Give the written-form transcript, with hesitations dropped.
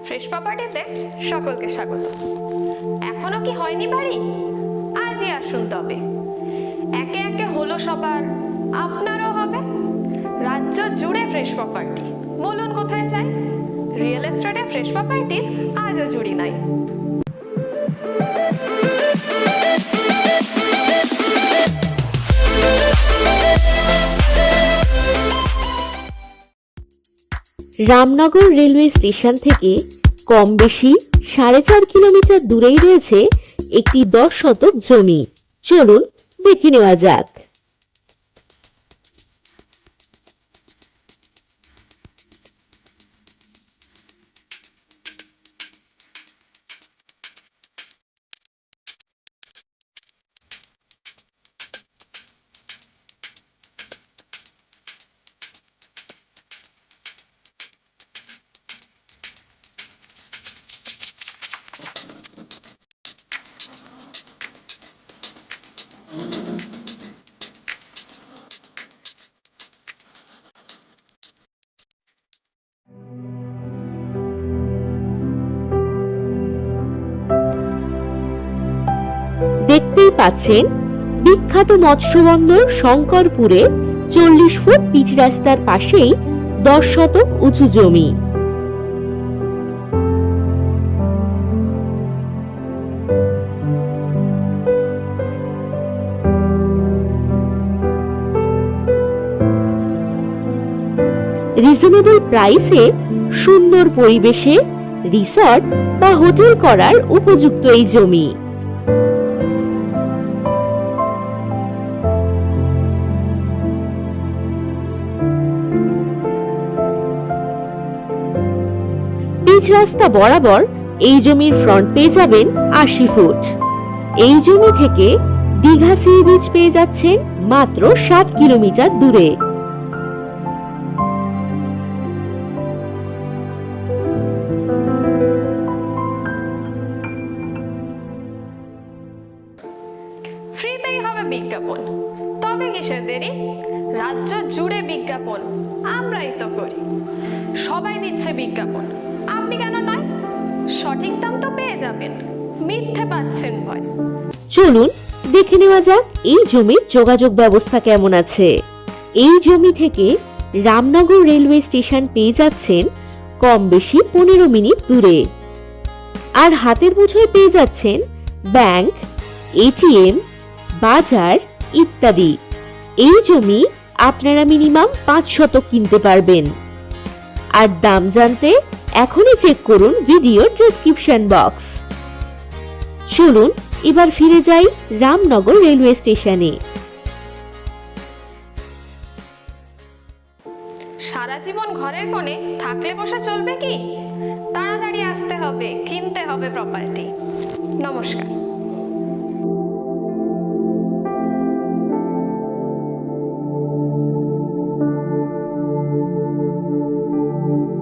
Fresh প্রপার্টিতে সকলকে স্বাগত। এখনো কি হয়নি বাড়ি? আজই আসুন তবে। একে একে হলো সবার, আপনারও হবে। রাজ্য জুড়ে ফ্রেশ প্রপার্টি, বলুন কোথায় চাই? রিয়েল এস্টেটে ফ্রেশ প্রপার্টির আজও জুড়ি নাই। রামনগর রেলওয়ে স্টেশন থেকে কম বেশি 4.5 কিলোমিটার দূরেই রয়েছে একটি 10 শতক জমি। চলুন দেখে নেওয়া যাক। দেখতেই পাচ্ছেন বিখ্যাত মৎস্য বন্দর শঙ্করপুরে 40 ফুট পিচ রাস্তার পাশেই 10 শতক উঁচু জমি। রিজনেবল প্রাইসে সুন্দর পরিবেশে রিসর্ট বা হোটেল করার উপযুক্ত এই জমি। পিচ রাস্তা বরাবর এই জমির ফ্রন্ট পেয়ে যাবেন 80 ফুট। এই জমি থেকে দীঘা সি বিচ পেয়ে যাচ্ছেন মাত্র 7 কিলোমিটার দূরে। ফ্রিতেই হবে বিজ্ঞাপন, তবে কিসের দেরি? রাজ্য জুড়ে বিজ্ঞাপন আমরাই তো করি। সবাই দিচ্ছে বিজ্ঞাপন, আপনি কেন নয়? সঠিক দাম তো পেয়ে যাবেন, মিথ্যে পাচ্ছেন ভয়। চলুন দেখে নেওয়া যাক এই জমির যোগাযোগ ব্যবস্থা কেমন আছে। এই জমি থেকে রামনগর রেলওয়ে স্টেশন পেয়ে যাচ্ছেন কম বেশি 15 মিনিট দূরে। আর হাতের মুঠোয় পেয়ে যাচ্ছেন ব্যাংক, এটিএম, বাজার ইত্যাদি। এই জমি আপনারা মিনিমাম 5 শতক কিনতে পারবেন। আর দাম জানতে এখনই চেক করুন ভিডিওর ডেসক্রিপশন বক্স। চলুন এবার ফিরে যাই রামনগর রেলওয়ে স্টেশনে। সারা জীবন ঘরের কোণে থাকলে বসে চলবে কি? তাড়াতাড়ি আসতে হবে, কিনতে হবে প্রপার্টি। নমস্কার।